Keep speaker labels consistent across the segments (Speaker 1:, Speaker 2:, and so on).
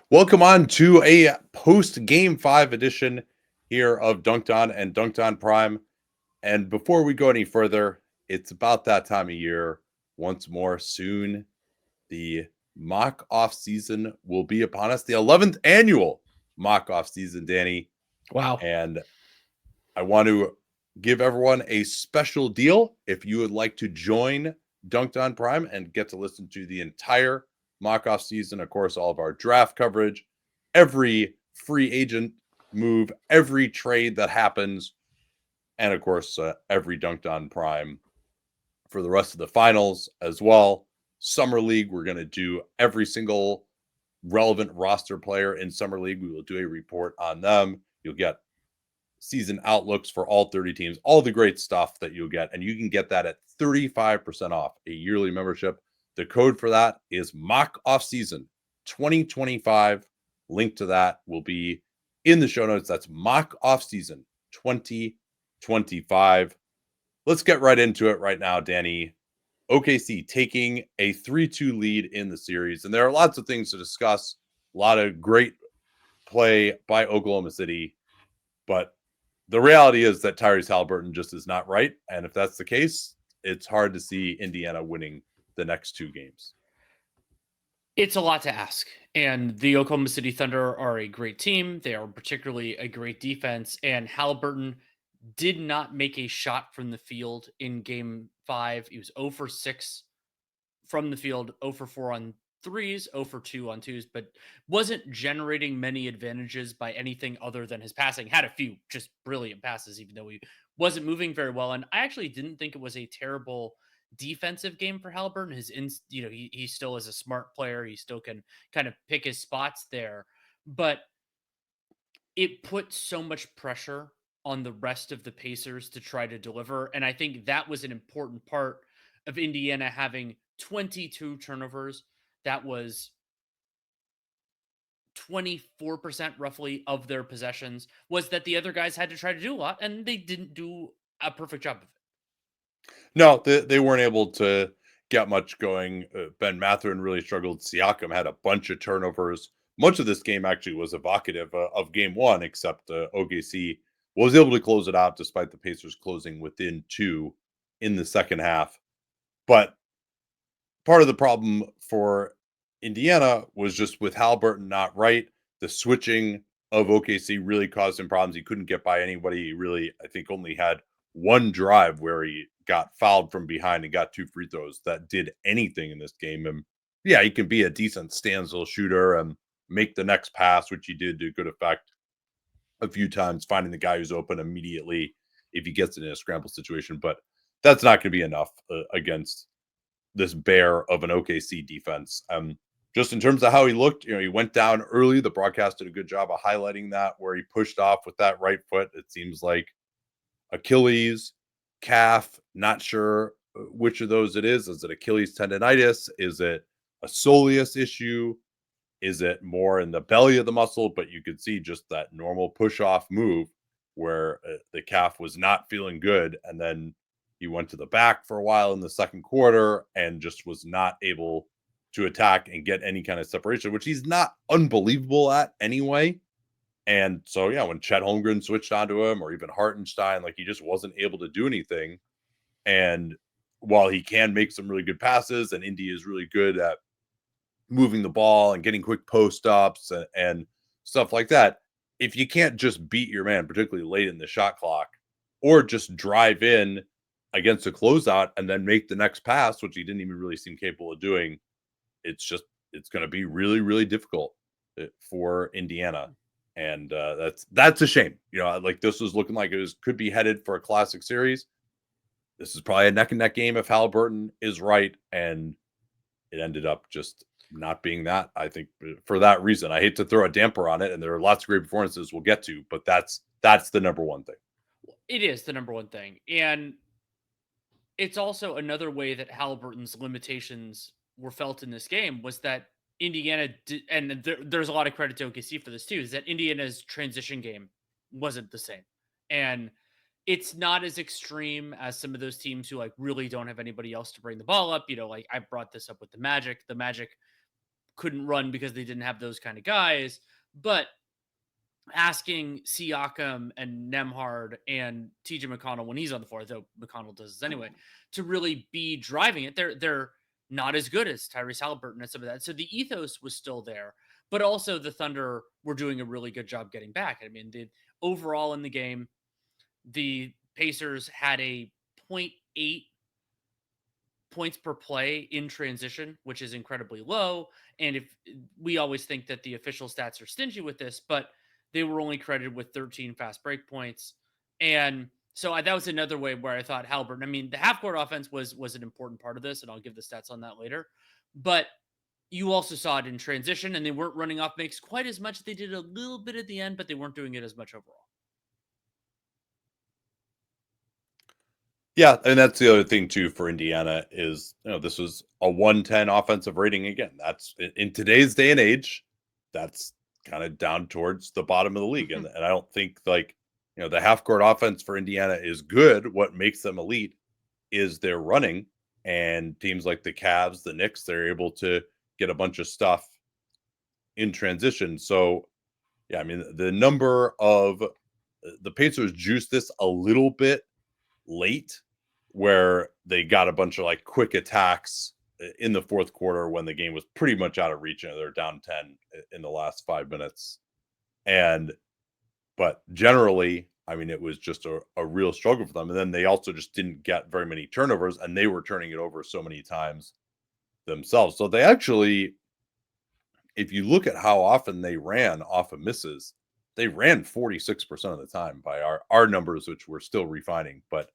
Speaker 1: Welcome on to a post Game 5 edition here of Dunc'd On and Dunc'd On Prime. And before we go any further, it's about that time of year once more soon. The mock off season will be upon us, the 11th annual mock off season, Danny.
Speaker 2: Wow.
Speaker 1: And I want to give everyone a special deal. If you would like to join Dunc'd On Prime and get to listen to the entire mock off season, of course, all of our draft coverage, every free agent move, every trade that happens, and of course, every Dunc'd On Prime for the rest of the finals as well. Summer League, we're going to do every single relevant roster player in Summer League. We will do a report on them. You'll get season outlooks for all 30 teams, all the great stuff that you'll get. And you can get that at 35% off a yearly membership. The code for that is mock off season 2025. Link to that will be in the show notes. That's mock off season 2025. Let's get right into it right now, Danny. OKC taking a 3-2 lead in the series. And there are lots of things to discuss. A lot of great play by Oklahoma City. But the reality is that Tyrese Haliburton just is not right. And if that's the case, it's hard to see Indiana winning the next two games.
Speaker 2: It's a lot to ask. And the Oklahoma City Thunder are a great team. They are particularly a great defense. And Haliburton did not make a shot from the field in game 5. He was 0 for 6 from the field, 0 for 4 on threes, 0 for 2 on twos, but wasn't generating many advantages by anything other than his passing. Had a few just brilliant passes, even though he wasn't moving very well. And I actually didn't think it was a terrible defensive game for Haliburton. He still is a smart player. He still can kind of pick his spots there, but it put so much pressure on the rest of the Pacers to try to deliver. And I think that was an important part of Indiana having 22 turnovers. That was 24% roughly of their possessions, was that the other guys had to try to do a lot, and they didn't do a perfect job of it.
Speaker 1: No, they weren't able to get much going. Ben Mathurin really struggled. Siakam had a bunch of turnovers. Much of this game actually was evocative of game one, except OKC was able to close it out despite the Pacers closing within two in the second half. But part of the problem for Indiana was just with Haliburton not right. The switching of OKC really caused him problems. He couldn't get by anybody. He really, I think, only had one drive where he got fouled from behind and got two free throws that did anything in this game. And yeah, he can be a decent standstill shooter and make the next pass, which he did to good effect a few times, finding the guy who's open immediately if he gets in a scramble situation. But that's not going to be enough against this bear of an OKC defense. Just in terms of how he looked, he went down early. The broadcast did a good job of highlighting that, where he pushed off with that right foot. It seems like Achilles, calf, not sure which of those it is. Is it Achilles tendonitis? Is it a soleus issue? Is it more in the belly of the muscle? But you could see just that normal push off move where the calf was not feeling good. And then he went to the back for a while in the second quarter and just was not able to attack and get any kind of separation, which he's not unbelievable at anyway. And so, yeah, when Chet Holmgren switched onto him or even Hartenstein, like he just wasn't able to do anything. And while he can make some really good passes and Indy is really good at moving the ball and getting quick post ups and stuff like that, if you can't just beat your man, particularly late in the shot clock, or just drive in against a closeout and then make the next pass, which he didn't even really seem capable of doing, it's going to be really, really difficult for Indiana. And that's a shame. Like this was looking like could be headed for a classic series. This is probably a neck and neck game if Haliburton is right, and it ended up just not being that. I think for that reason, I hate to throw a damper on it, and there are lots of great performances we'll get to, but that's the number one thing.
Speaker 2: It is the number one thing. And it's also another way that Halliburton's limitations were felt in this game was that Indiana did, and there's a lot of credit to OKC for this too, is that Indiana's transition game wasn't the same. And it's not as extreme as some of those teams who like really don't have anybody else to bring the ball up. Like I brought this up with the Magic. The Magic couldn't run because they didn't have those kind of guys. But asking Siakam and Nemhard and TJ McConnell when he's on the floor, though McConnell does this anyway, to really be driving it. They're not as good as Tyrese Haliburton and some of that. So the ethos was still there, but also the Thunder were doing a really good job getting back. I mean, overall in the game, the Pacers had a zero.8 points per play in transition, which is incredibly low. And if we always think that the official stats are stingy with this, but they were only credited with 13 fast break points. And so that was another way where I thought Haliburton, I mean, the half court offense was an important part of this, and I'll give the stats on that later. But you also saw it in transition, and they weren't running off makes quite as much. They did a little bit at the end, but they weren't doing it as much overall.
Speaker 1: Yeah, and that's the other thing too for Indiana is, this was a 110 offensive rating again. That's in today's day and age, that's kind of down towards the bottom of the league. And I don't think the half court offense for Indiana is good. What makes them elite is their running, and teams like the Cavs, the Knicks, they're able to get a bunch of stuff in transition. So yeah, I mean, the number of the Pacers juiced this a little bit late, where they got a bunch of like quick attacks in the fourth quarter when the game was pretty much out of reach. They're down 10 in the last 5 minutes. But generally, I mean, it was just a real struggle for them. And then they also just didn't get very many turnovers, and they were turning it over so many times themselves. So they actually, if you look at how often they ran off of misses, they ran 46% of the time by our numbers, which we're still refining. But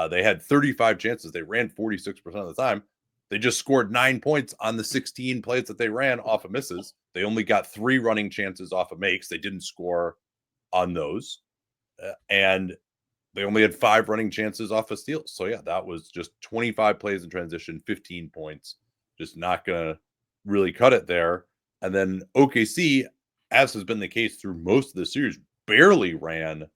Speaker 1: they had 35 chances. They ran 46% of the time. They just scored 9 points on the 16 plays that they ran off of misses. They only got 3 running chances off of makes. They didn't score on those. And they only had 5 running chances off of steals. So, yeah, that was just 25 plays in transition, 15 points. Just not going to really cut it there. And then OKC, as has been the case through most of the series, barely ran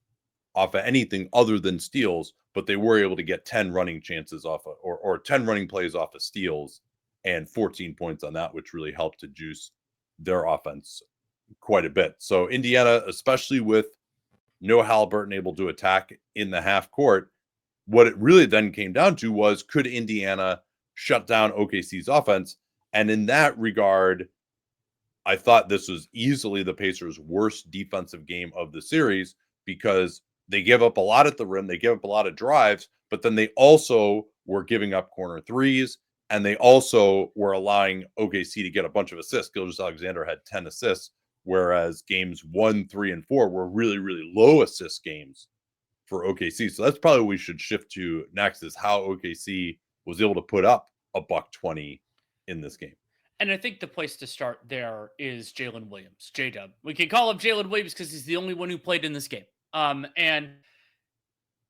Speaker 1: off of anything other than steals, but they were able to get 10 running chances off of, or 10 running plays off of steals and 14 points on that, which really helped to juice their offense quite a bit. So Indiana, especially with no Haliburton able to attack in the half court, what it really then came down to was, could Indiana shut down OKC's offense? And in that regard, I thought this was easily the Pacers' worst defensive game of the series, because they give up a lot at the rim. They give up a lot of drives, but then they also were giving up corner threes, and they also were allowing OKC to get a bunch of assists. Gilgeous-Alexander had 10 assists, whereas games 1, 3, and 4 were really, really low assist games for OKC. So that's probably what we should shift to next, is how OKC was able to put up a $120 in this game.
Speaker 2: And I think the place to start there is Jalen Williams, J-Dub. We can call him Jalen Williams because he's the only one who played in this game. And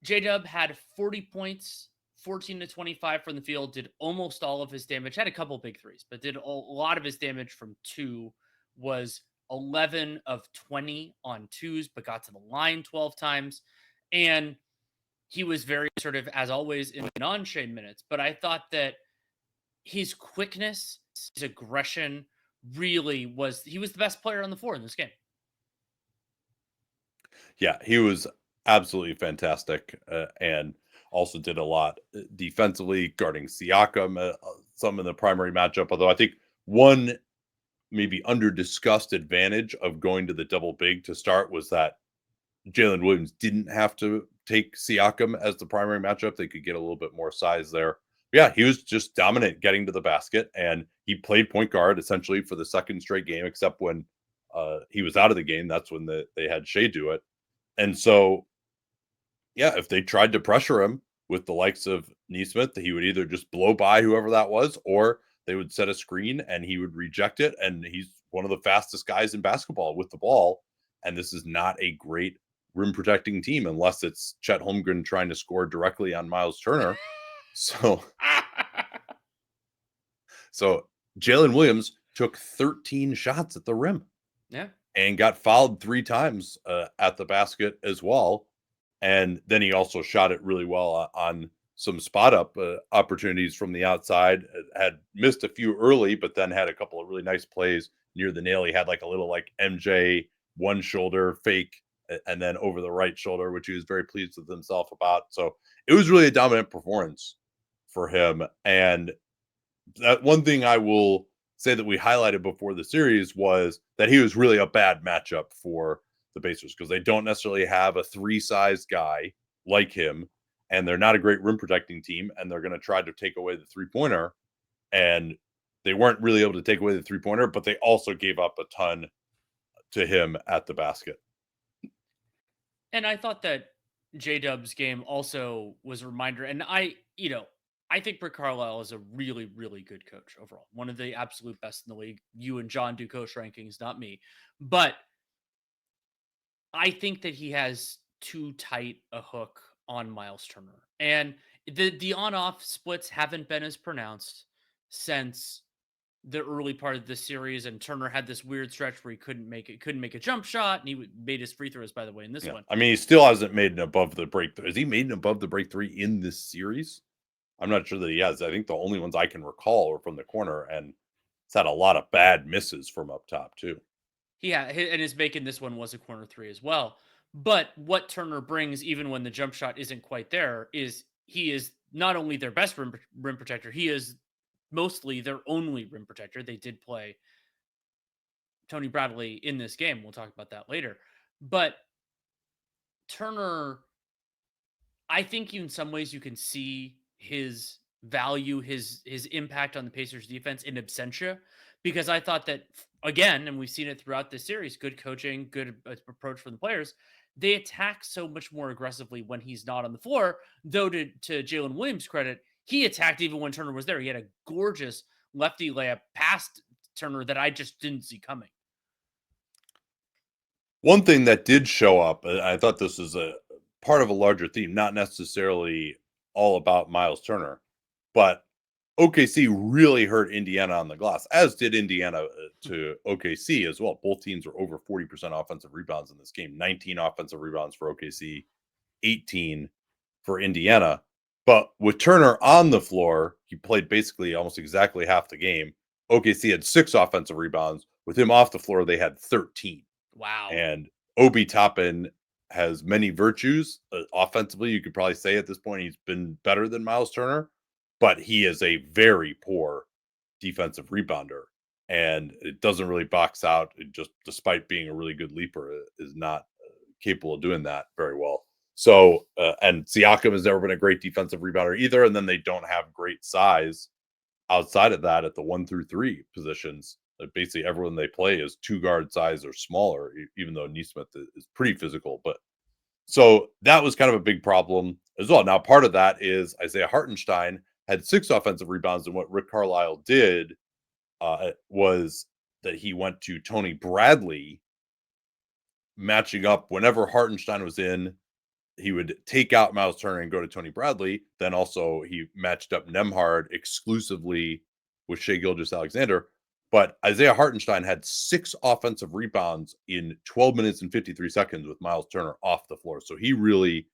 Speaker 2: J-Dub had 40 points, 14 to 25 from the field, did almost all of his damage, had a couple big threes, but did a lot of his damage from 2, was 11 of 20 on 2s, but got to the line 12 times. And he was very assertive, as always, in the non-Shea minutes. But I thought that his quickness, his aggression really he was the best player on the floor in this game.
Speaker 1: Yeah, he was absolutely fantastic, and also did a lot defensively, guarding Siakam, some in the primary matchup. Although I think one maybe under-discussed advantage of going to the double big to start was that Jalen Williams didn't have to take Siakam as the primary matchup. They could get a little bit more size there. Yeah, he was just dominant getting to the basket, and he played point guard essentially for the second straight game, except when he was out of the game. That's when they had Shea do it. And so, yeah, if they tried to pressure him with the likes of Nesmith, he would either just blow by whoever that was, or they would set a screen and he would reject it. And he's one of the fastest guys in basketball with the ball. And this is not a great rim protecting team unless it's Chet Holmgren trying to score directly on Miles Turner. So Jalen Williams took 13 shots at the rim.
Speaker 2: Yeah.
Speaker 1: And got fouled 3 times at the basket as well. And then he also shot it really well on some spot up opportunities from the outside. Had missed a few early, but then had a couple of really nice plays near the nail. He had like a little like MJ one shoulder fake and then over the right shoulder, which he was very pleased with himself about. So it was really a dominant performance for him. And that one thing I will say that we highlighted before the series was that he was really a bad matchup for the Pacers because they don't necessarily have a three size guy like him, and they're not a great rim protecting team, and they're going to try to take away the 3-pointer. And they weren't really able to take away the 3-pointer, but they also gave up a ton to him at the basket.
Speaker 2: And I thought that J Dub's game also was a reminder. And I think Rick Carlisle is a really, really good coach overall. One of the absolute best in the league. You and John do coach rankings, not me. But I think that he has too tight a hook on Miles Turner. And the on-off splits haven't been as pronounced since the early part of the series, and Turner had this weird stretch where he couldn't make a jump shot, and he made his free throws, by the way, in this one.
Speaker 1: I mean, he still hasn't made an above the break. Has he made an above the break three in this series? I'm not sure that he has. I think the only ones I can recall are from the corner, and it's had a lot of bad misses from up top too.
Speaker 2: Yeah, and his make in this one was a corner three as well. But what Turner brings, even when the jump shot isn't quite there, is he is not only their best rim protector, he is mostly their only rim protector. They did play Tony Bradley in this game. We'll talk about that later. But Turner, I think in some ways you can see his value, his impact on the Pacers defense in absentia, because I thought that again, and we've seen it throughout this series, good coaching, good approach from the players. They attack so much more aggressively when he's not on the floor. Though to Jalen Williams' credit, he attacked even when Turner was there. He had a gorgeous lefty layup past Turner that I just didn't see coming.
Speaker 1: One thing that did show up, I thought this was a part of a larger theme, not necessarily all about Miles Turner, but OKC really hurt Indiana on the glass, as did Indiana to OKC as well. Both teams were over 40% offensive rebounds in this game, 19 offensive rebounds for OKC, 18 for Indiana. But with Turner on the floor, he played basically almost exactly half the game. OKC had 6 offensive rebounds. With him off the floor, they had 13.
Speaker 2: Wow.
Speaker 1: And Obi Toppin has many virtues. Offensively, you could probably say at this point he's been better than Miles Turner, but he is a very poor defensive rebounder. And it doesn't really box out. It just, despite being a really good leaper, is not capable of doing that very well. So, and Siakam has never been a great defensive rebounder either. And then they don't have great size outside of that at the 1 through 3 positions. Basically, everyone they play is 2 guard size or smaller, even though Neesmith is pretty physical. But so that was kind of a big problem as well. Now, part of that is Isaiah Hartenstein had 6 offensive rebounds, and what Rick Carlisle did was that he went to Tony Bradley, matching up whenever Hartenstein was in. He would take out Miles Turner and go to Tony Bradley. Then also he matched up Nembhard exclusively with Shai Gilgeous-Alexander. But Isaiah Hartenstein had 6 offensive rebounds in 12 minutes and 53 seconds with Miles Turner off the floor. So he really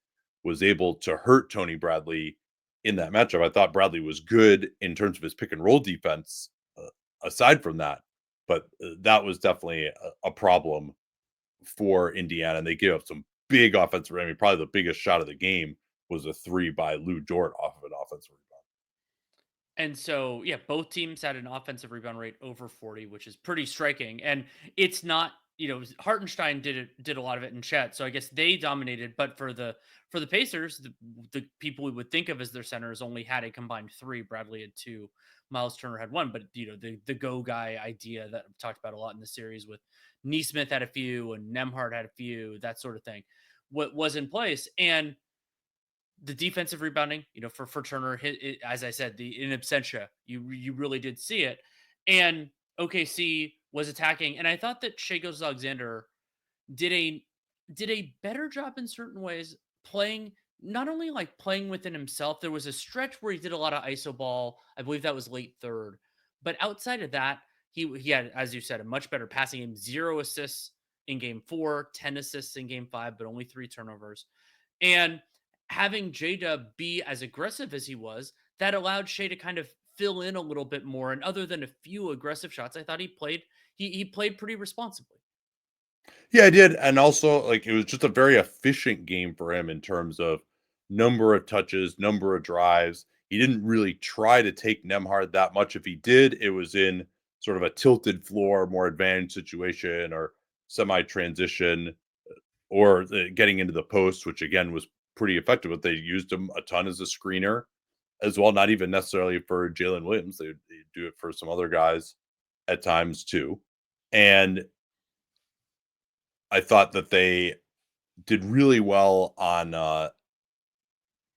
Speaker 1: was able to hurt Tony Bradley in that matchup. I thought Bradley was good in terms of his pick and roll defense aside from that. But that was definitely a problem for Indiana. And they gave up some big offensive. I mean, probably the biggest shot of the game was a 3 by Lou Dort off of an offensive rebound.
Speaker 2: And so, yeah, both teams had an offensive rebound rate over 40, which is pretty striking. And it's not, Hartenstein did a lot of it in Chet, so I guess they dominated. But for the Pacers, the people we would think of as their centers only had a combined 3. Bradley had 2, Miles Turner had 1. But the go guy idea that I've talked about a lot in the series with Neesmith had a few and Nembhard had a few, that sort of thing, what was in place. And the defensive rebounding, for Turner, as I said, the in absentia, you really did see it. And OKC was attacking, and I thought that Shai Gilgeous-Alexander did a better job in certain ways, playing not only like playing within himself. There was a stretch where he did a lot of iso ball. I believe that was late third, but outside of that, he had, as you said, a much better passing game. 0 assists in game 4, 10 assists in game 5, but only 3 turnovers. And having J-Dub be as aggressive as he was, that allowed Shea to kind of fill in a little bit more. And other than a few aggressive shots, I thought he played pretty responsibly.
Speaker 1: Yeah, I did, and also, like, it was just a very efficient game for him in terms of number of touches, number of drives. He didn't really try to take Nemhard that much. If he did, it was in sort of a tilted floor, more advanced situation or semi-transition or getting into the post, which again was pretty effective. But they used him a ton as a screener as well, not even necessarily for Jalen Williams. They do it for some other guys at times too. And I thought that they did really well on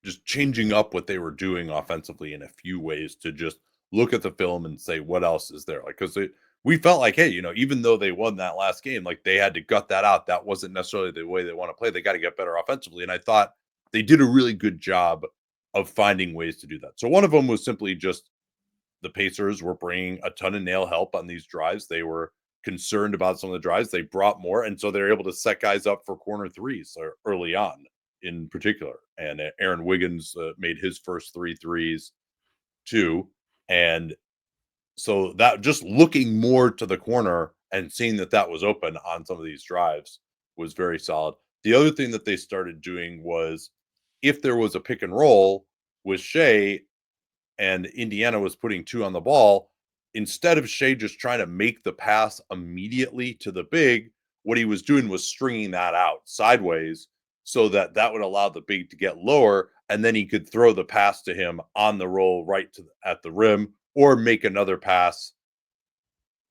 Speaker 1: just changing up what they were doing offensively in a few ways to just look at the film and say what else is there, like, because we felt like, hey, even though they won that last game, like, they had to gut that out. That wasn't necessarily the way they want to play. They got to get better offensively, and I thought they did a really good job of finding ways to do that. So one of them was simply just the Pacers were bringing a ton of nail help on these drives. They were concerned about some of the drives. They brought more, and so they're able to set guys up for corner threes early on, in particular. And Aaron Wiggins made his first three threes too, and so that just looking more to the corner and seeing that that was open on some of these drives was very solid. The other thing that they started doing was if there was a pick and roll with Shea and Indiana was putting two on the ball, instead of Shea just trying to make the pass immediately to the big, what he was doing was stringing that out sideways so that that would allow the big to get lower, and then he could throw the pass to him on the roll right to at the rim, or make another pass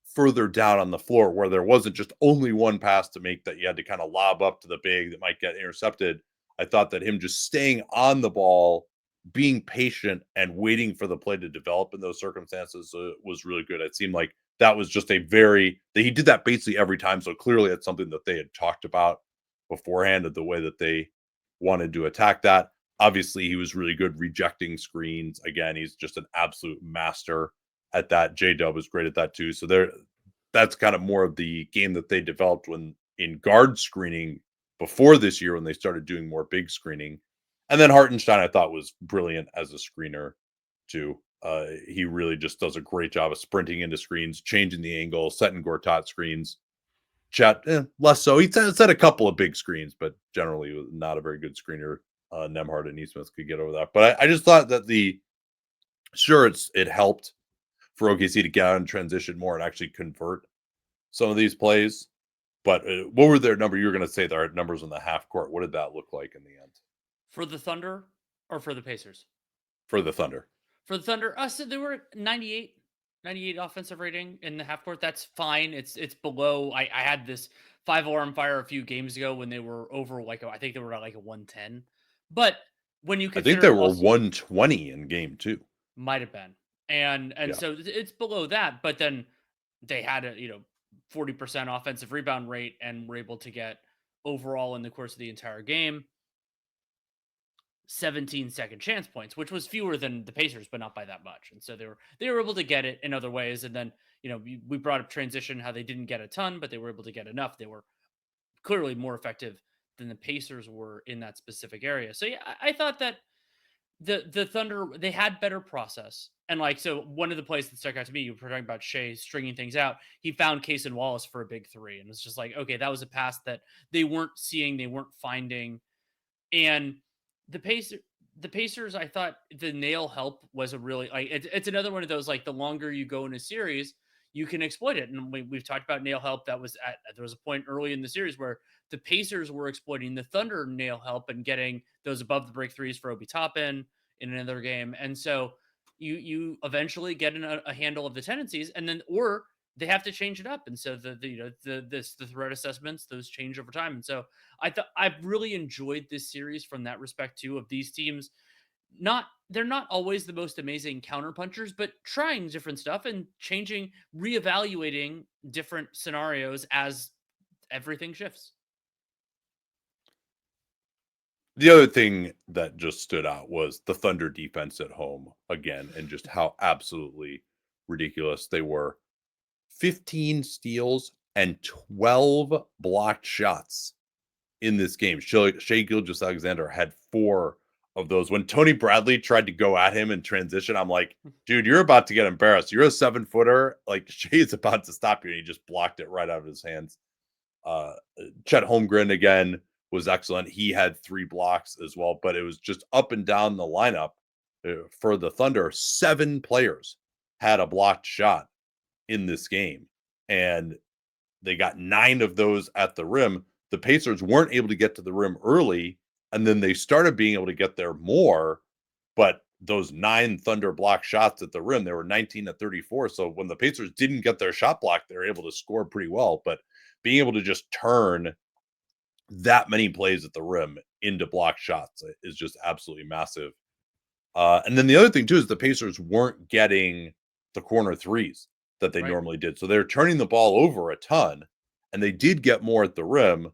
Speaker 1: further down on the floor where there wasn't just only one pass to make that you had to kind of lob up to the big that might get intercepted. I thought that him just staying on the ball, being patient and waiting for the play to develop in those circumstances was really good. It seemed like that was just he did that basically every time. So clearly it's something that they had talked about beforehand of the way that they wanted to attack that. Obviously, he was really good rejecting screens. Again, he's just an absolute master at that. J Dub was great at that too. So that's kind of more of the game that they developed when in guard screening before this year when they started doing more big screening. And then Hartenstein, I thought, was brilliant as a screener too. He really just does a great job of sprinting into screens, changing the angle, setting Gortat screens. Chat less so. He set a couple of big screens, but generally not a very good screener. Nemhard and Neesmith could get over that. But I just thought that it helped for OKC to get out and transition more and actually convert some of these plays. But what were their number? You were going to say their numbers on the half court. What did that look like in the end
Speaker 2: For the Thunder or for the Pacers?
Speaker 1: for the Thunder?
Speaker 2: For the Thunder, so they were 98 offensive rating in the half court. That's fine. It's below. I had this 5 alarm fire a few games ago when they were over I think they were at like a 110. But when you
Speaker 1: I think
Speaker 2: consider
Speaker 1: they were 120 in game two.
Speaker 2: might have been. And
Speaker 1: Yeah.
Speaker 2: so it's below that, but then they had a 40% offensive rebound rate and were able to get overall in the course of the entire game 17 second chance points, which was fewer than the Pacers, but not by that much. And so they were able to get it in other ways. And then we brought up transition, how they didn't get a ton, but they were able to get enough. They were clearly more effective than the Pacers were in that specific area. So yeah, I thought that the Thunder, they had better process. And so one of the plays that stuck out to me, you were talking about Shea stringing things out. He found Case and Wallace for a big three, and it's just like, okay, that was a pass that they weren't seeing, they weren't finding. And the Pacers, I thought the nail help was a really it's another one of those, the longer you go in a series, you can exploit it. And we've talked about nail help. There was a point early in the series where the Pacers were exploiting the Thunder nail help and getting those above the break threes for Obi Toppin in another game. And so you eventually get a handle of the tendencies, and then or they have to change it up. And so the threat assessments, those change over time. And so I've really enjoyed this series from that respect too, of these teams. They're not always the most amazing counterpunchers, but trying different stuff and changing, reevaluating different scenarios as everything shifts.
Speaker 1: The other thing that just stood out was the Thunder defense at home again, and just how absolutely ridiculous they were. 15 steals and 12 blocked shots in this game. Shea Gilgeous-Alexander had 4 of those. When Tony Bradley tried to go at him in transition, I'm like, dude, you're about to get embarrassed. You're a 7-footer. Like, Shea is about to stop you. And he just blocked it right out of his hands. Chet Holmgren again was excellent. He had 3 blocks as well, but it was just up and down the lineup for the Thunder. 7 players had a blocked shot in this game, and they got 9 of those at the rim. The Pacers weren't able to get to the rim early, and then they started being able to get there more, but those 9 Thunder block shots at the rim, they were 19-34. So when the Pacers didn't get their shot blocked, they were able to score pretty well. But being able to just turn that many plays at the rim into block shots is just absolutely massive. And then the other thing too is the Pacers weren't getting the corner threes that they normally did. So they're turning the ball over a ton, and they did get more at the rim,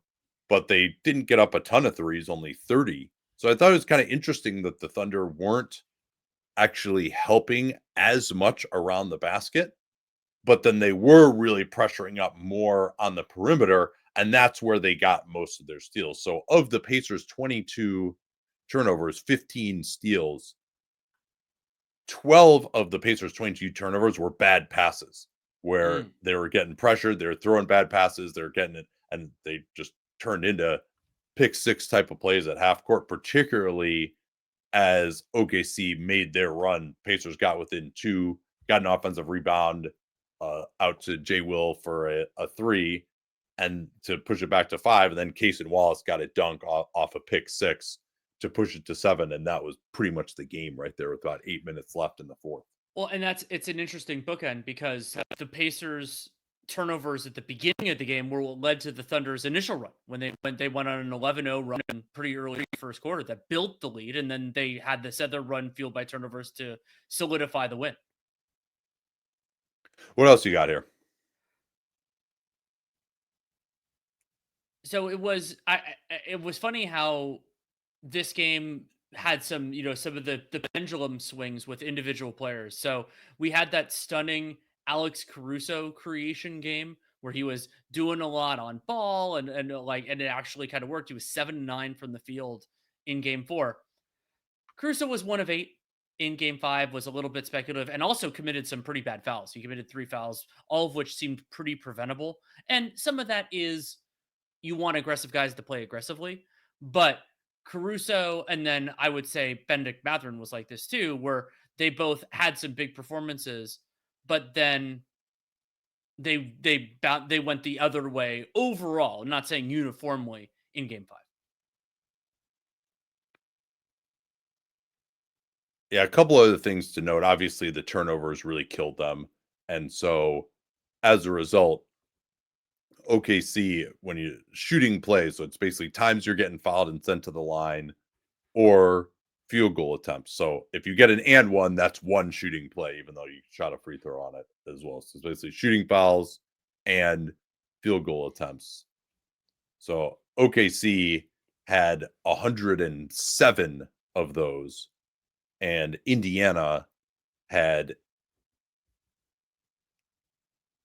Speaker 1: but they didn't get up a ton of threes, only 30. So I thought it was kind of interesting that the Thunder weren't actually helping as much around the basket, but then they were really pressuring up more on the perimeter, and that's where they got most of their steals. So of the Pacers' 22 turnovers, 15 steals, 12 of the Pacers' 22 turnovers were bad passes where they were getting pressured, they were throwing bad passes, they're getting it, and they just turned into pick 6 type of plays at half court, particularly as OKC made their run. Pacers got within 2, got an offensive rebound out to Jay Will for a 3, and to push it back to 5, and then Case and Wallace got a dunk off a pick 6 to push it to 7, and that was pretty much the game right there with about 8 minutes left in the fourth.
Speaker 2: Well, and it's an interesting bookend because the Pacers turnovers at the beginning of the game were what led to the Thunder's initial run when they went on an 11-0 run pretty early first quarter that built the lead, and then they had this other run fueled by turnovers to solidify the win.
Speaker 1: What else you got here?
Speaker 2: So it was it was funny how this game had some, some of the pendulum swings with individual players. So we had that stunning Alex Caruso creation game where he was doing a lot on ball and it actually kind of worked. He was 7-9 from the field in game 4. Caruso was 1 of 8 in game 5, was a little bit speculative, and also committed some pretty bad fouls. He committed 3 fouls, all of which seemed pretty preventable. And some of that is you want aggressive guys to play aggressively, but Caruso and then I would say Benedict Mathurin was like this too, where they both had some big performances, but then they went the other way overall. I'm not saying uniformly in game 5.
Speaker 1: Yeah, a couple other things to note. Obviously, the turnovers really killed them, and so as a result, OKC, when you shooting plays, so it's basically times you're getting fouled and sent to the line, or field goal attempts. So if you get an and one, that's one shooting play, even though you shot a free throw on it as well. So it's basically shooting fouls and field goal attempts. So OKC had 107 of those, and Indiana had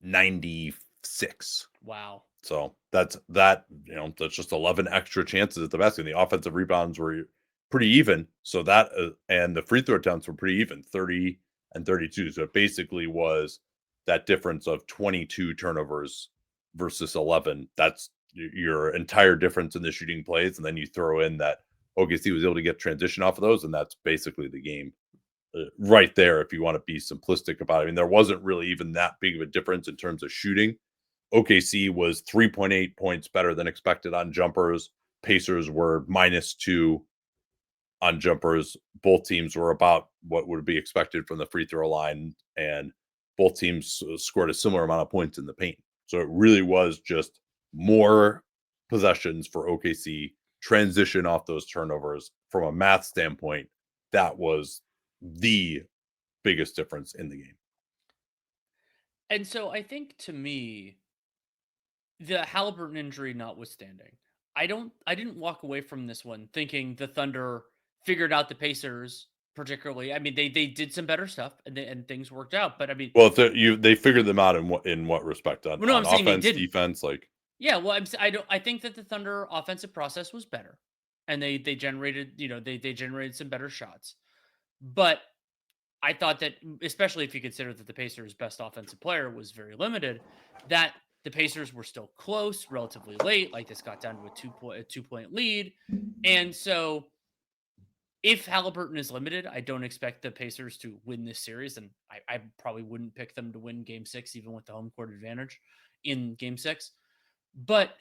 Speaker 1: 96.
Speaker 2: Wow.
Speaker 1: So that's just 11 extra chances at the basket. The offensive rebounds were pretty even. So that and the free throw attempts were pretty even, 30 and 32. So it basically was that difference of 22 turnovers versus 11. That's your entire difference in the shooting plays. And then you throw in that OKC was able to get transition off of those, and that's basically the game right there if you want to be simplistic about it. I mean, there wasn't really even that big of a difference in terms of shooting. OKC was 3.8 points better than expected on jumpers. Pacers were -2 on jumpers. Both teams were about what would be expected from the free throw line, and both teams scored a similar amount of points in the paint. So it really was just more possessions for OKC, transition off those turnovers. From a math standpoint, that was the biggest difference in the game.
Speaker 2: And so I think to me, the Haliburton injury notwithstanding, I didn't walk away from this one thinking the Thunder figured out the Pacers particularly. I mean, they did some better stuff and things worked out, but I mean,
Speaker 1: Well, if they figured them out in what respect on,
Speaker 2: well, no, I'm saying they
Speaker 1: offense,
Speaker 2: didn't.
Speaker 1: defense, like
Speaker 2: Yeah, well, I think that the Thunder offensive process was better. and they generated, they generated some better shots. But I thought that, especially if you consider that the Pacers' best offensive player was very limited, that the Pacers were still close relatively late. Like, this got down to a 2 point lead, and so if Halliburton is limited, I don't expect the Pacers to win this series, and I probably wouldn't pick them to win Game 6, even with the home court advantage in Game 6. But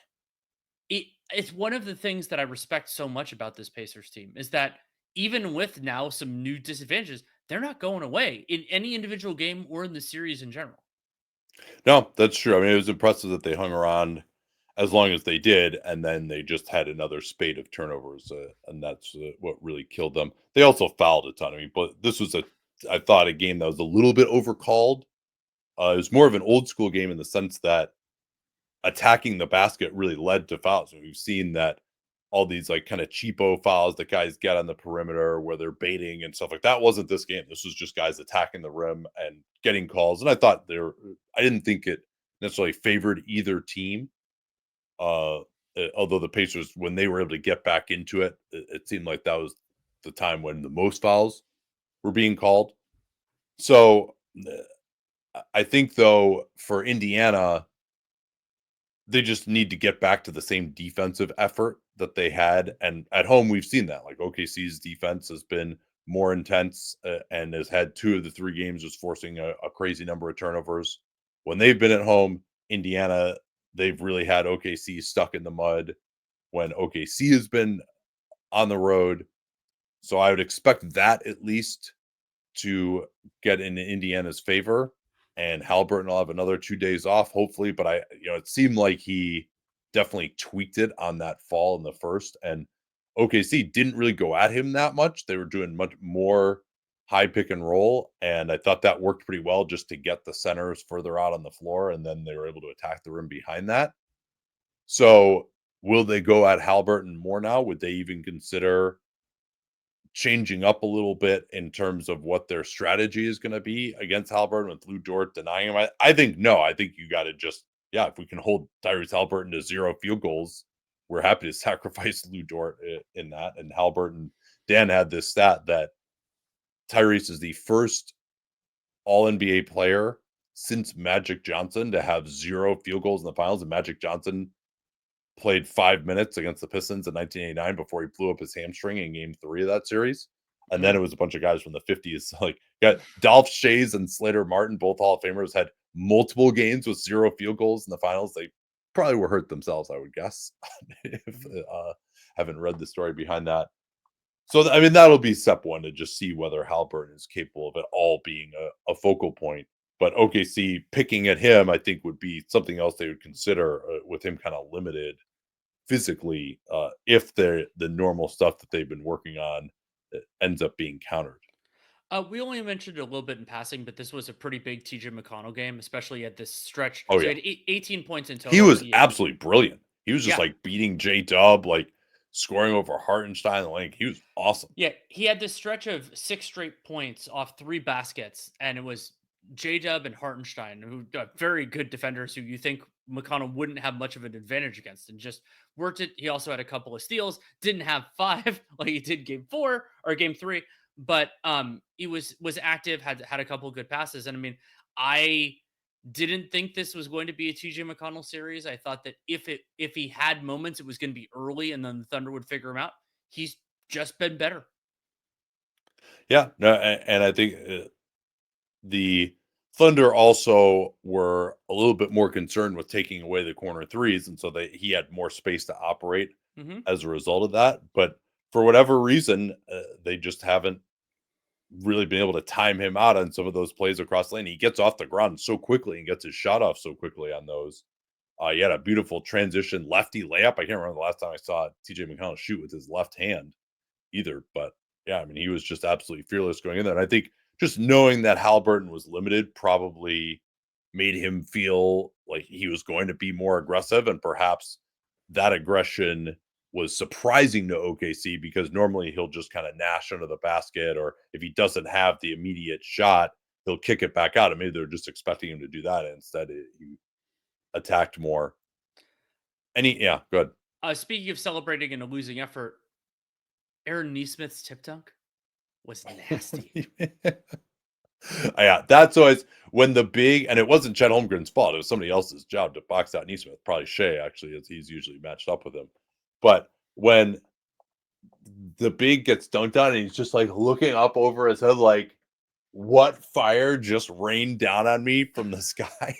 Speaker 2: it's one of the things that I respect so much about this Pacers team is that even with now some new disadvantages, they're not going away in any individual game or in the series in general.
Speaker 1: No, that's true. I mean, it was impressive that they hung around as long as they did, and then they just had another spate of turnovers, and that's what really killed them. They also fouled a ton. I mean, but this was I thought, a game that was a little bit overcalled. It was more of an old school game in the sense that attacking the basket really led to fouls. And we've seen that all these like kind of cheapo fouls that guys get on the perimeter where they're baiting and stuff like that wasn't this game. This was just guys attacking the rim and getting calls. And I thought I didn't think it necessarily favored either team. Although the Pacers, when they were able to get back into it, it seemed like that was the time when the most fouls were being called. So I think though for Indiana, they just need to get back to the same defensive effort that they had, and at home, we've seen that, like, OKC's defense has been more intense, and has had 2 of the 3 games just forcing a crazy number of turnovers. When they've been at home, Indiana, they've really had OKC stuck in the mud when OKC has been on the road, so I would expect that at least to get in Indiana's favor, and Haliburton will have another 2 days off, hopefully. But it seemed like he definitely tweaked it on that fall in the first, and OKC didn't really go at him that much. They were doing much more high pick and roll, and I thought that worked pretty well just to get the centers further out on the floor, and then they were able to attack the rim behind that. So, will they go at Haliburton more now? Would they even consider changing up a little bit in terms of what their strategy is going to be against Haliburton with Lou Dort denying him? I think no. I think you got to just, yeah, if we can hold Tyrese Haliburton to 0 field goals, we're happy to sacrifice Lou Dort in that. And Haliburton, Dan had this stat that Tyrese is the first All NBA player since Magic Johnson to have 0 field goals in the finals, and Magic Johnson played 5 minutes against the Pistons in 1989 before he blew up his hamstring in game 3 of that series. And then
Speaker 2: Mhm.
Speaker 1: it was a bunch of guys from the 50s. Like, got Dolph Schayes and Slater Martin, both Hall of Famers, had multiple games with 0 field goals in the finals. They probably were hurt themselves, I would guess, if haven't read the story behind that. So, I mean, that'll be step one to just see whether Haliburton is capable of it all being a focal point. But OKC picking at him, I think, would be something else they would consider with him kind of limited physically, if the normal stuff that they've been working on ends up being countered.
Speaker 2: We only mentioned it a little bit in passing, but this was a pretty big TJ McConnell game, especially at this stretch.
Speaker 1: Oh
Speaker 2: So he
Speaker 1: yeah,
Speaker 2: had 18 points in
Speaker 1: he
Speaker 2: total.
Speaker 1: was absolutely brilliant. He was just
Speaker 2: Yeah,
Speaker 1: like beating J Dub, like scoring over Hartenstein. Like he was awesome.
Speaker 2: yeah, he had this stretch of 6 straight points off 3 baskets, and it was J Dub and Hartenstein, who are very good defenders, who you think McConnell wouldn't have much of an advantage against, and just worked it. He also had a couple of steals, didn't have five like he did game 4 or game 3, but he was active, had a couple of good passes, and I mean, I didn't think this was going to be a TJ McConnell series. I thought that if he had moments, it was going to be early, and then the Thunder would figure him out. He's just been better.
Speaker 1: Yeah, no, and I think the Thunder also were a little bit more concerned with taking away the corner threes, and so he had more space to operate
Speaker 2: Mhm.
Speaker 1: as a result of that. But for whatever reason, they just haven't really been able to time him out on some of those plays across the lane. He gets off the ground so quickly and gets his shot off so quickly on those. He had a beautiful transition lefty layup. I can't remember the last time I saw TJ McConnell shoot with his left hand either. But yeah, I mean, he was just absolutely fearless going in there. And I think just knowing that Halliburton was limited probably made him feel like he was going to be more aggressive. And perhaps that aggression was surprising to OKC because normally he'll just kind of gnash under the basket, or if he doesn't have the immediate shot, he'll kick it back out. And maybe they're just expecting him to do that. And instead, he attacked more. Yeah, good.
Speaker 2: Speaking of celebrating in a losing effort, Aaron Nesmith's tip dunk was nasty.
Speaker 1: Yeah, that's always when the big, and it wasn't Chet Holmgren's fault. It was somebody else's job to box out Nesmith. Probably Shea, actually, as he's usually matched up with him. But when the big gets dunked on and he's just like looking up over his head, like, what fire just rained down on me from the sky?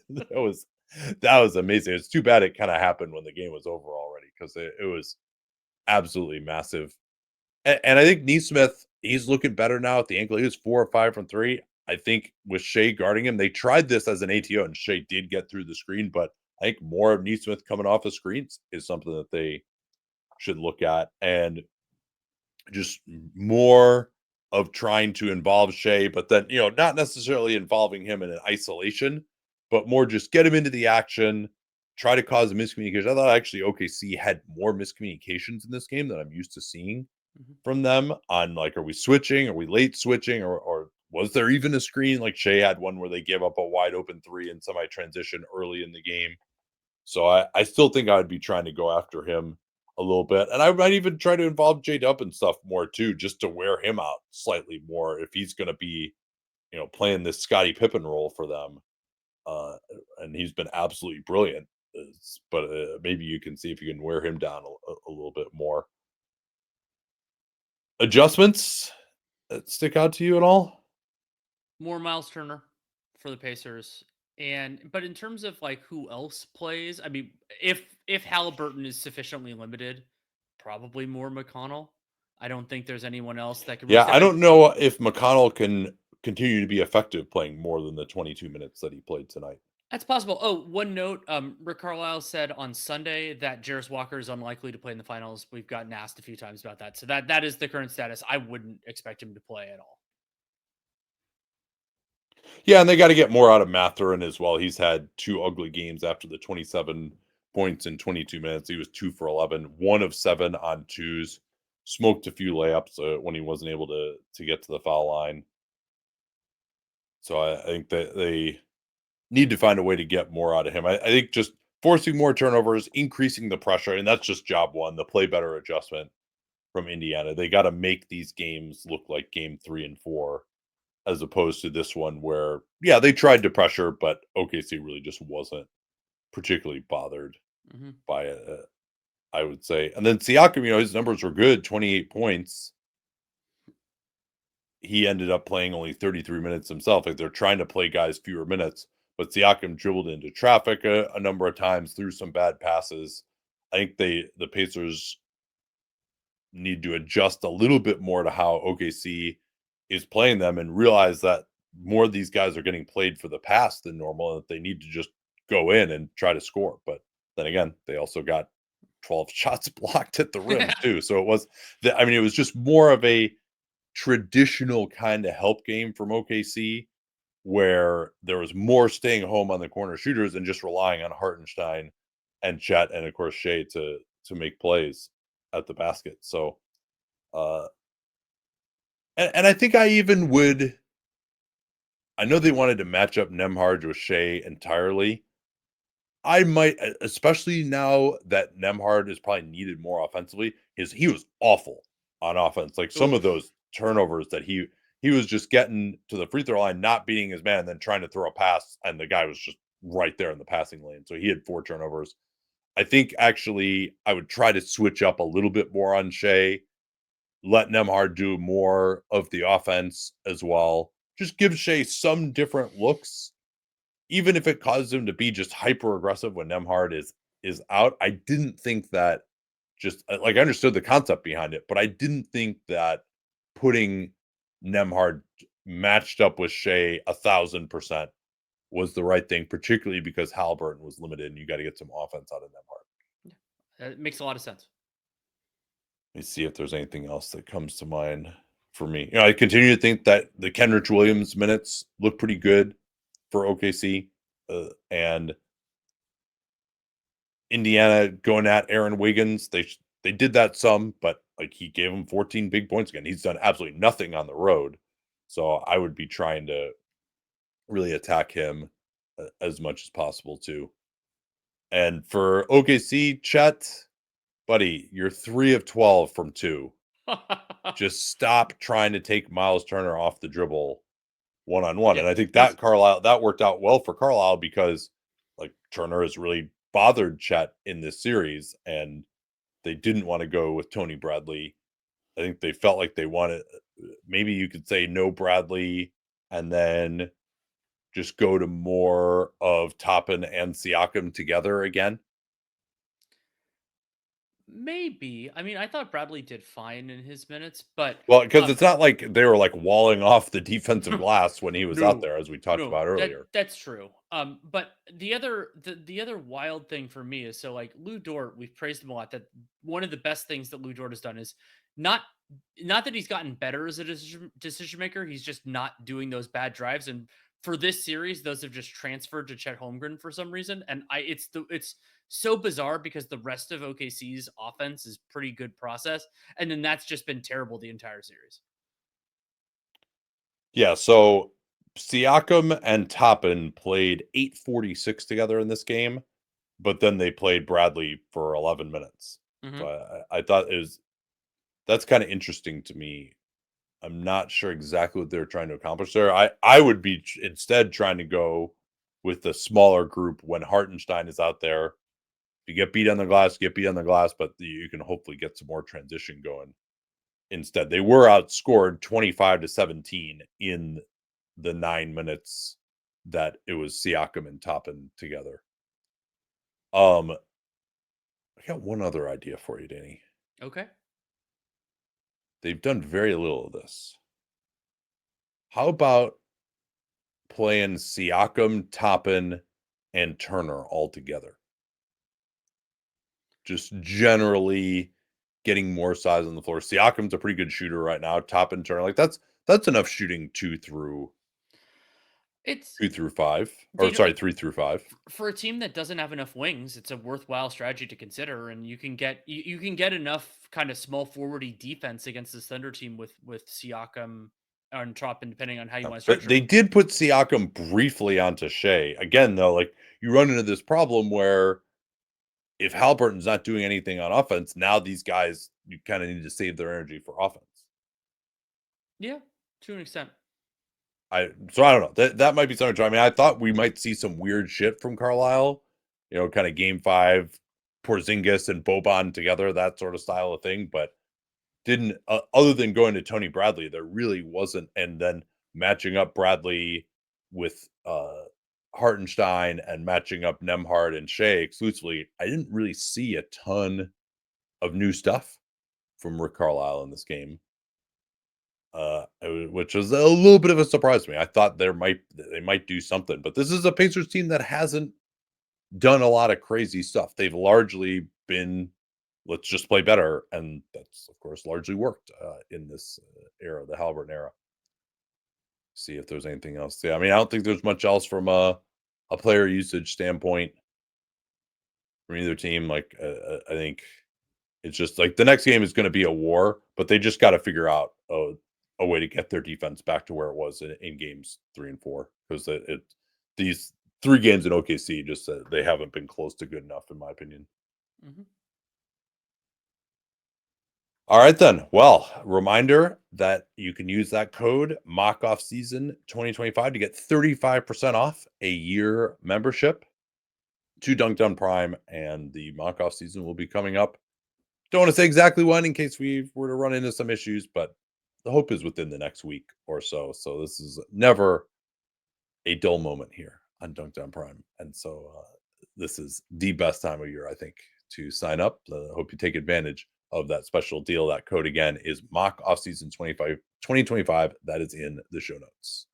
Speaker 1: that that was amazing. It's too bad it kind of happened when the game was over already, because it was absolutely massive. And I think Neesmith, he's looking better now at the ankle. He was 4 or 5 from 3. I think with Shea guarding him, they tried this as an ATO, and Shea did get through the screen, but I think more of Neesmith coming off the screens is something that they should look at, and just more of trying to involve Shea, but then, not necessarily involving him in an isolation, but more just get him into the action, try to cause a miscommunication. I thought actually OKC had more miscommunications in this game than I'm used to seeing from them on, like, are we switching? Are we late switching? Or was there even a screen? Like Shea had one where they gave up a wide open 3 in semi transition early in the game. So I still think I would be trying to go after him a little bit. And I might even try to involve J-Dub and stuff more too, just to wear him out slightly more if he's going to be, playing this Scottie Pippen role for them. Uh, and he's been absolutely brilliant. But maybe you can see if you can wear him down a little bit more. Adjustments that stick out to you at all?
Speaker 2: More Miles Turner for the Pacers. But in terms of like who else plays, I mean, if Halliburton is sufficiently limited, probably more McConnell. I don't think there's anyone else that can really
Speaker 1: Yeah,
Speaker 2: step
Speaker 1: I
Speaker 2: in.
Speaker 1: don't know if McConnell can continue to be effective playing more than the 22 minutes that he played tonight.
Speaker 2: That's possible. Oh, one note. Rick Carlisle said on Sunday that Jarris Walker is unlikely to play in the finals. We've gotten asked a few times about that. So that is the current status. I wouldn't expect him to play at all.
Speaker 1: Yeah, and they got to get more out of Mathurin as well. He's had 2 ugly games after the 27 points in 22 minutes. He was 2 for 11, 1 of 7 on twos, smoked a few layups when he wasn't able to get to the foul line. So I think that they need to find a way to get more out of him. I think just forcing more turnovers, increasing the pressure, and that's just job one, the play better adjustment from Indiana. They got to make these games look like game 3 and 4, as opposed to this one where, yeah, they tried to pressure, but OKC really just wasn't particularly bothered
Speaker 2: Mm-hmm.
Speaker 1: by it, I would say. And then Siakam, his numbers were good, 28 points. He ended up playing only 33 minutes himself. Like, they're trying to play guys fewer minutes, but Siakam dribbled into traffic a number of times, threw some bad passes. I think the Pacers need to adjust a little bit more to how OKC is playing them, and realize that more of these guys are getting played for the pass than normal, and that they need to just go in and try to score. But then again, they also got 12 shots blocked at the rim too. So it was it was just more of a traditional kind of help game from OKC, where there was more staying home on the corner shooters and just relying on Hartenstein and Chet and of course Shea to make plays at the basket. So uh and I think I know they wanted to match up Nemhard with Shea entirely. I might, especially now that Nemhard is probably needed more offensively, he was awful on offense. Like, some of
Speaker 2: Oof.
Speaker 1: those turnovers that he was just getting to the free throw line, not beating his man, and then trying to throw a pass, and the guy was just right there in the passing lane. So he had 4 turnovers. I think actually I would try to switch up a little bit more on Shea, let Nemhard do more of the offense as well. Just give Shea some different looks, even if it causes him to be just hyper aggressive when Nemhard is out. I didn't think that, just like, I understood the concept behind it, but I didn't think that putting Nemhard matched up with Shea 1,000% was the right thing, particularly because Haliburton was limited and you got to get some offense out of Nemhard.
Speaker 2: It makes a lot of sense.
Speaker 1: Let me see if there's anything else that comes to mind for me. I continue to think that the Kenrich Williams minutes look pretty good for OKC, and Indiana going at Aaron Wiggins. They did that some, but like, he gave him 14 big points again. He's done absolutely nothing on the road, so I would be trying to really attack him as much as possible too. And for OKC, Chet, buddy, you're 3 of 12 from 2. Just stop trying to take Miles Turner off the dribble one-on-one.
Speaker 2: Yeah,
Speaker 1: And I think
Speaker 2: he's
Speaker 1: that worked out well for Carlisle because like Turner has really bothered Chet in this series, and they didn't want to go with Tony Bradley. I think they felt like they wanted, maybe you could say no Bradley, and then just go to more of Toppin and Siakam together again.
Speaker 2: maybe. I mean, I thought Bradley did fine in his minutes, but
Speaker 1: Well, because it's not like they were like walling off the defensive glass when he was out
Speaker 2: no,
Speaker 1: there, as we talked
Speaker 2: no,
Speaker 1: about earlier.
Speaker 2: that's true. But the other wild thing for me is, so like Lou Dort, we've praised him a lot. That one of the best things that Lou Dort has done is not not that he's gotten better as a decision maker. He's just not doing those bad drives. And for this series, those have just transferred to Chet Holmgren for some reason. And it's so bizarre because the rest of OKC's offense is pretty good process, and then that's just been terrible the entire series.
Speaker 1: Yeah, so Siakam and Toppin played 8:46 together in this game, but then they played Bradley for 11 minutes. So
Speaker 2: Hmm.
Speaker 1: I thought that's kind of interesting to me. I'm not sure exactly what they're trying to accomplish there. I would be instead trying to go with the smaller group when Hartenstein is out there. If you get beat on the glass, get beat on the glass, but you can hopefully get some more transition going. Instead, they were outscored 25-17 in the 9 minutes that it was Siakam and Toppin together. I got one other idea for you, Danny.
Speaker 2: Okay.
Speaker 1: They've done very little of this. How about playing Siakam, Toppin, and Turner all together? Just generally getting more size on the floor. Siakam's a pretty good shooter right now. Toppin, Turner, like that's enough shooting
Speaker 2: It's
Speaker 1: 2 through 5,
Speaker 2: they
Speaker 1: or
Speaker 2: don't
Speaker 1: sorry, 3 through 5.
Speaker 2: for a team that doesn't have enough wings. It's a worthwhile strategy to consider, and you can get enough kind of small forwardy defense against this Thunder team with Siakam and Troppin, depending on how you want to
Speaker 1: But
Speaker 2: structure
Speaker 1: they
Speaker 2: it.
Speaker 1: did put Siakam briefly onto Shea. Again, though, like you run into this problem where if Haliburton's not doing anything on offense, now these guys you kind of need to save their energy for offense.
Speaker 2: Yeah, to an extent.
Speaker 1: So I don't know. That might be something. I mean, I thought we might see some weird shit from Carlisle, kind of game 5, Porzingis and Boban together, that sort of style of thing, but didn't other than going to Tony Bradley, there really wasn't, and then matching up Bradley with Hartenstein and matching up Nemhard and Shea exclusively. I didn't really see a ton of new stuff from Rick Carlisle in this game. Which was a little bit of a surprise to me. I thought they might do something, but this is a Pacers team that hasn't done a lot of crazy stuff. They've largely been, let's just play better, and that's of course largely worked in this era, the Haliburton era. See if there's anything else. Yeah, I mean, I don't think there's much else from a player usage standpoint from either team. Like, I think it's just like the next game is going to be a war, but they just got to figure out a way to get their defense back to where it was in games 3 and 4, because these 3 games in OKC just they haven't been close to good enough, in my opinion.
Speaker 2: Hmm.
Speaker 1: All right, then. Well, reminder that you can use that code mock off season 2025 to get 35% off a year membership to Dunc'd Prime, and the mock off season will be coming up. Don't want to say exactly when in case we were to run into some issues, but the hope is within the next week or so. So this is never a dull moment here on Dunc'd Prime. And so this is the best time of year, I think, to sign up. Hope you take advantage of that special deal. That code again is mock offseason 2025. That is in the show notes.